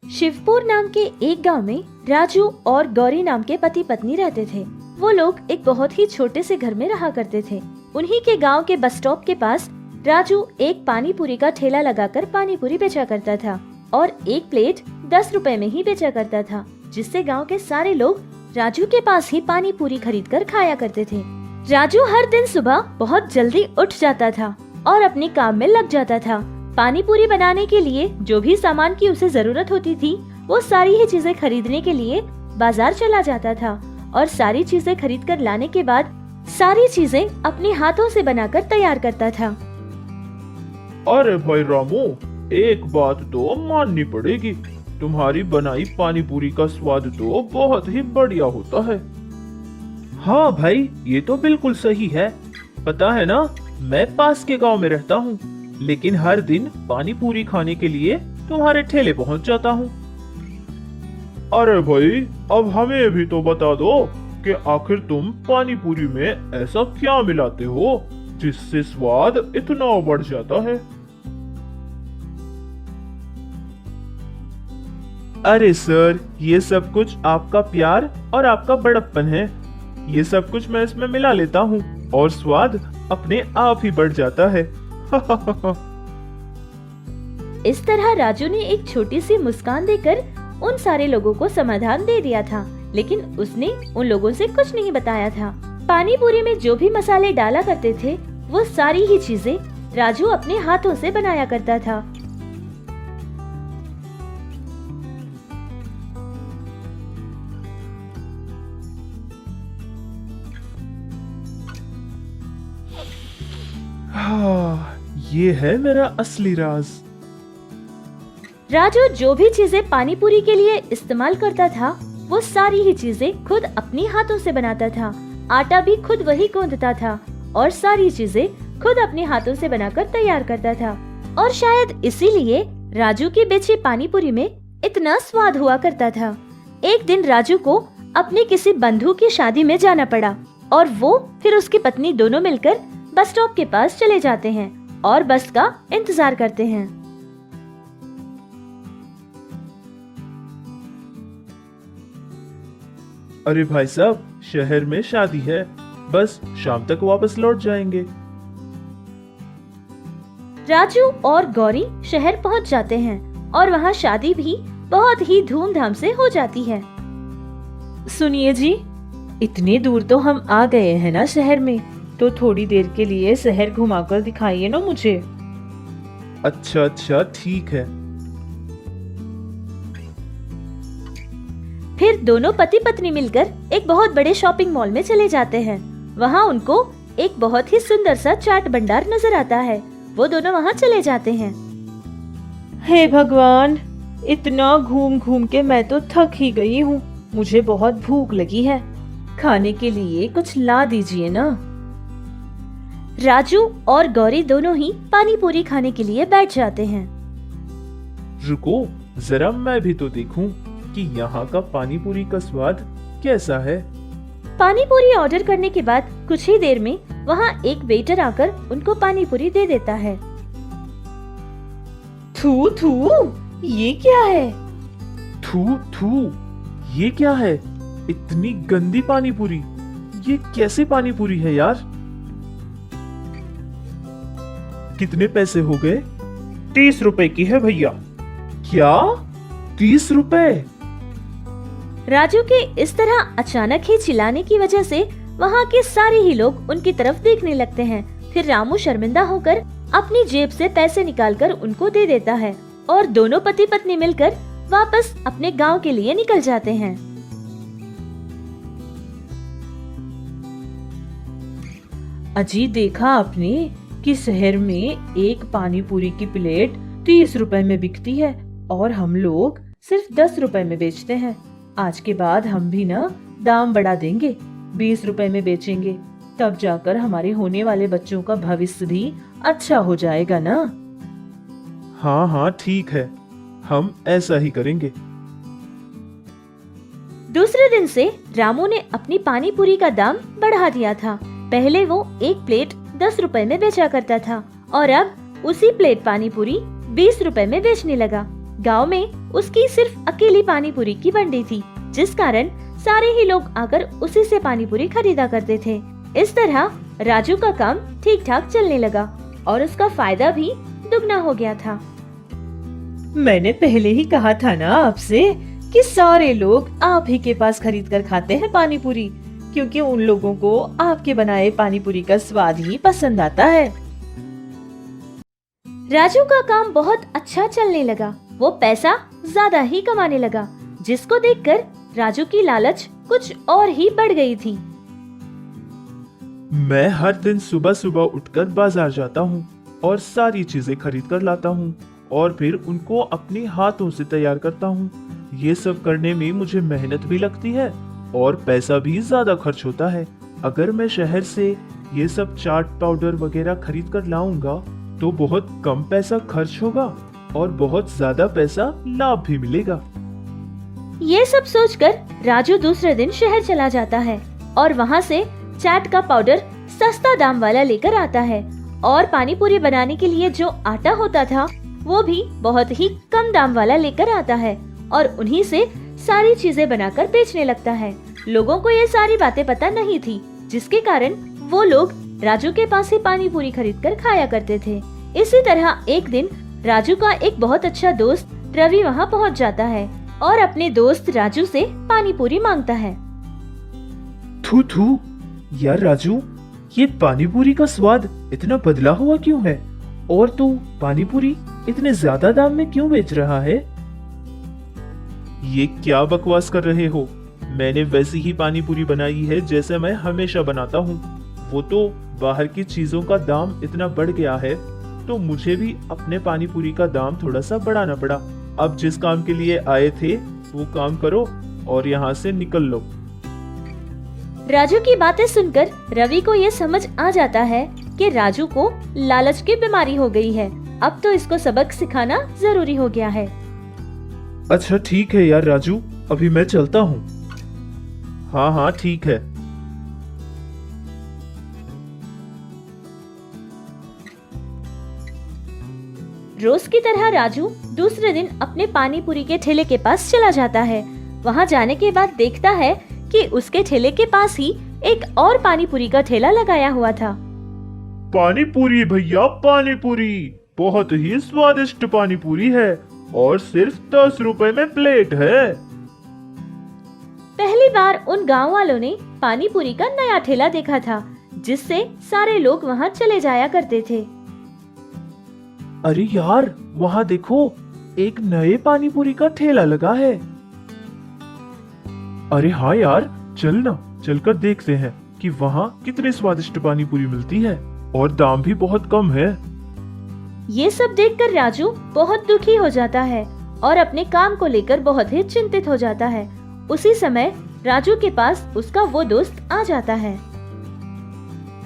शिवपुर नाम के एक गांव में राजू और गौरी नाम के पति पत्नी रहते थे। वो लोग एक बहुत ही छोटे से घर में रहा करते थे। उन्हीं के गांव के बस स्टॉप के पास राजू एक पानी पूरी का ठेला लगाकर पानी पूरी बेचा करता था और एक प्लेट 10 रुपए में ही बेचा करता था, जिससे गांव के सारे लोग राजू के पास ही पानी पूरी खरीद कर खाया करते थे। राजू हर दिन सुबह बहुत जल्दी उठ जाता था और अपने काम में लग जाता था। पानी पूरी बनाने के लिए जो भी सामान की उसे जरूरत होती थी, वो सारी ही चीजें खरीदने के लिए बाजार चला जाता था और सारी चीजें खरीद कर लाने के बाद सारी चीजें अपने हाथों से बनाकर तैयार करता था। अरे भाई रामू, एक बात तो माननी पड़ेगी, तुम्हारी बनाई पानी पूरी का स्वाद तो बहुत ही बढ़िया होता है। हाँ भाई, ये तो बिल्कुल सही है। पता है ना, मैं पास के गांव में रहता हूँ, लेकिन हर दिन पानी पूरी खाने के लिए तुम्हारे ठेले पहुँच जाता हूँ। अरे भाई, अब हमें भी तो बता दो कि आखिर तुम पानी पूरी में ऐसा क्या मिलाते हो जिससे स्वाद इतना बढ़ जाता है। अरे सर, ये सब कुछ आपका प्यार और आपका बड़प्पन है। ये सब कुछ मैं इसमें मिला लेता हूँ और स्वाद अपने आप ही बढ़ जाता है। इस तरह राजू ने एक छोटी सी मुस्कान देकर उन सारे लोगों को समाधान दे दिया था, लेकिन उसने उन लोगों से कुछ नहीं बताया था। पानी पूरी में जो भी मसाले डाला करते थे, वो सारी ही चीजें राजू अपने हाथों से बनाया करता था। हाँ, ये है मेरा असली राज। राजू जो भी चीजें पानी पूरी के लिए इस्तेमाल करता था, वो सारी ही चीजें खुद अपनी हाथों से बनाता था। आटा भी खुद वही गूंथता था और सारी चीजें खुद अपने हाथों से बनाकर तैयार करता था। और शायद इसीलिए राजू की बेची पानी पूरी में इतना स्वाद हुआ करता था। एक दिन राजू को अपने किसी बंधु की शादी में जाना पड़ा और वो फिर उसकी पत्नी दोनों मिलकर बस स्टॉप के पास चले जाते हैं और बस का इंतजार करते हैं। अरे भाई साहब, शहर में शादी है, बस शाम तक वापस लौट जाएंगे। राजू और गौरी शहर पहुंच जाते हैं और वहां शादी भी बहुत ही धूमधाम से हो जाती है। सुनिए जी, इतने दूर तो हम आ गए हैं ना शहर में, तो थोड़ी देर के लिए शहर घुमाकर दिखाइए ना मुझे। अच्छा अच्छा, ठीक है। फिर दोनों पति पत्नी मिलकर एक बहुत बड़े शॉपिंग मॉल में चले जाते हैं। वहाँ उनको एक बहुत ही सुंदर सा चाट भंडार नजर आता है। वो दोनों वहाँ चले जाते हैं। हे भगवान, इतना घूम घूम के मैं तो थक ही गई हूँ। मुझे बहुत भूख लगी है, खाने के लिए कुछ ला दीजिए ना। राजू और गौरी दोनों ही पानी पूरी खाने के लिए बैठ जाते हैं। रुको, जरा मैं भी तो देखूं कि यहाँ का पानी पूरी का स्वाद कैसा है। पानी पूरी ऑर्डर करने के बाद कुछ ही देर में वहाँ एक वेटर आकर उनको पानी पूरी दे देता है। थू थू, ये क्या है? थू थू, ये क्या है? इतनी गंदी पानी पूरी, ये कैसी पानी पूरी है यार? कितने पैसे हो गए? 30 रुपए की है भैया। क्या? 30 रुपए? राजू के इस तरह अचानक ही चिल्लाने की वजह से वहाँ के सारे ही लोग उनकी तरफ देखने लगते हैं। फिर रामू शर्मिंदा होकर अपनी जेब से पैसे निकालकर उनको दे देता है और दोनों पति पत्नी मिलकर वापस अपने गांव के लिए निकल जाते हैं। अजी, देखा आपने कि शहर में एक पानी पूरी की प्लेट 30 रुपए में बिकती है और हम लोग सिर्फ 10 रुपए में बेचते हैं। आज के बाद हम भी ना दाम बढ़ा देंगे, 20 रुपए में बेचेंगे, तब जाकर हमारे होने वाले बच्चों का भविष्य भी अच्छा हो जाएगा ना। हाँ हाँ, ठीक है, हम ऐसा ही करेंगे। दूसरे दिन से रामू ने अपनी पानी पूरी का दाम बढ़ा दिया था। पहले वो एक प्लेट 10 रुपए में बेचा करता था और अब उसी प्लेट पानी पूरी 20 रुपए में बेचने लगा। गांव में उसकी सिर्फ अकेली पानी पूरी की बंडी थी, जिस कारण सारे ही लोग आकर उसी से पानी पूरी खरीदा करते थे। इस तरह राजू का काम ठीक ठाक चलने लगा और उसका फायदा भी दुगना हो गया था। मैंने पहले ही कहा था ना आपसे कि सारे लोग आप ही के पास खरीद कर खाते हैं पानी पूरी, क्योंकि उन लोगों को आपके बनाए पानी पूरी का स्वाद ही पसंद आता है। राजू का काम बहुत अच्छा चलने लगा। वो पैसा ज्यादा ही कमाने लगा, जिसको देखकर राजू की लालच कुछ और ही बढ़ गई थी। मैं हर दिन सुबह सुबह उठकर बाजार जाता हूँ और सारी चीजें खरीद कर लाता हूँ और फिर उनको अपने हाथों से तैयार करता हूँ। ये सब करने में मुझे मेहनत भी लगती है और पैसा भी ज्यादा खर्च होता है। अगर मैं शहर से ये सब चाट पाउडर वगैरह खरीद कर लाऊंगा तो बहुत कम पैसा खर्च होगा और बहुत ज्यादा पैसा लाभ भी मिलेगा। ये सब सोचकर राजू दूसरे दिन शहर चला जाता है और वहाँ से चाट का पाउडर सस्ता दाम वाला लेकर आता है और पानी पूरी बनाने के लिए जो आटा होता था वो भी बहुत ही कम दाम वाला लेकर आता है और उन्हीं से सारी चीजें बनाकर बेचने लगता है। लोगों को ये सारी बातें पता नहीं थी, जिसके कारण वो लोग राजू के पास ही पानी पूरी खरीद कर खाया करते थे। इसी तरह एक दिन राजू का एक बहुत अच्छा दोस्त रवि वहाँ पहुँच जाता है और अपने दोस्त राजू से पानी पूरी मांगता है। थू थू, यार राजू, ये पानी पूरी का स्वाद इतना बदला हुआ क्यों है और तू पानी पूरी इतने ज्यादा दाम में क्यों बेच रहा है? ये क्या बकवास कर रहे हो? मैंने वैसी ही पानी पूरी बनाई है जैसे मैं हमेशा बनाता हूँ। वो तो बाहर की चीजों का दाम इतना बढ़ गया है तो मुझे भी अपने पानी पूरी का दाम थोड़ा सा बढ़ाना पड़ा। अब जिस काम के लिए आए थे वो काम करो और यहाँ से निकल लो। राजू की बातें सुनकर रवि को ये समझ आ जाता है कि राजू को लालच की बीमारी हो गई है। अब तो इसको सबक सिखाना जरूरी हो गया है। अच्छा ठीक है यार राजू, अभी मैं चलता हूँ। हाँ हाँ ठीक है। रोज की तरह राजू दूसरे दिन अपने पानी पूरी के ठेले के पास चला जाता है। वहाँ जाने के बाद देखता है कि उसके ठेले के पास ही एक और पानी पूरी का ठेला लगाया हुआ था। पानी पूरी भैया, पानी पूरी बहुत ही स्वादिष्ट पानी पूरी है और सिर्फ 10 रुपए में प्लेट है। पहली बार उन गांव वालों ने पानी पूरी का नया ठेला देखा था, जिससे सारे लोग वहां चले जाया करते थे। अरे यार, वहाँ देखो, एक नए पानी पूरी का ठेला लगा है। अरे हाँ यार, चलकर देखते हैं कि वहाँ कितने स्वादिष्ट पानी पूरी मिलती है और दाम भी बहुत कम है। ये सब देखकर राजू बहुत दुखी हो जाता है और अपने काम को लेकर बहुत ही चिंतित हो जाता है। उसी समय राजू के पास उसका वो दोस्त आ जाता है।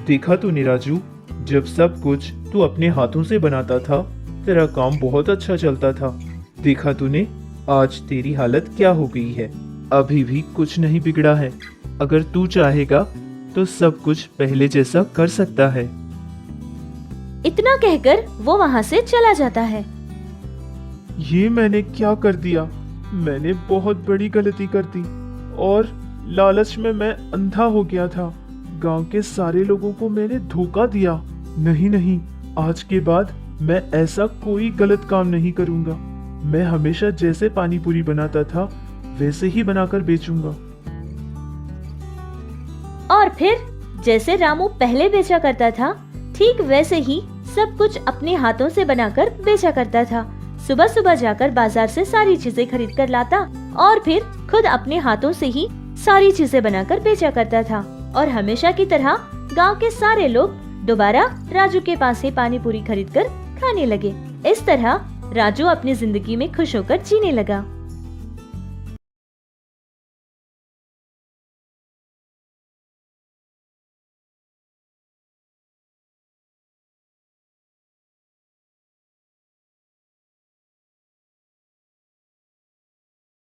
देखा तूने राजू, जब सब कुछ तू अपने हाथों से बनाता था तेरा काम बहुत अच्छा चलता था। देखा तूने आज तेरी हालत क्या हो गई है। अभी भी कुछ नहीं बिगड़ा है। अगर तू चाहेगा तो सब कुछ पहले जैसा कर सकता है। इतना कहकर वो वहाँ से चला जाता है। ये मैंने क्या कर दिया? मैंने बहुत बड़ी गलती कर दी और लालच में मैं अंधा हो गया था। गांव के सारे लोगों को मैंने धोखा दिया। नहीं, आज के बाद मैं ऐसा कोई गलत काम नहीं करूंगा। मैं हमेशा जैसे पानी पूरी बनाता था वैसे ही बनाकर बेचूंगा। और फिर जैसे रामू पहले बेचा करता था, ठीक वैसे ही सब कुछ अपने हाथों से बनाकर बेचा करता था। सुबह सुबह जाकर बाजार से सारी चीजें खरीद कर लाता और फिर खुद अपने हाथों से ही सारी चीजें बनाकर बेचा करता था। और हमेशा की तरह गांव के सारे लोग दोबारा राजू के पास से पानी पूरी खरीद कर खाने लगे। इस तरह राजू अपनी जिंदगी में खुश होकर जीने लगा।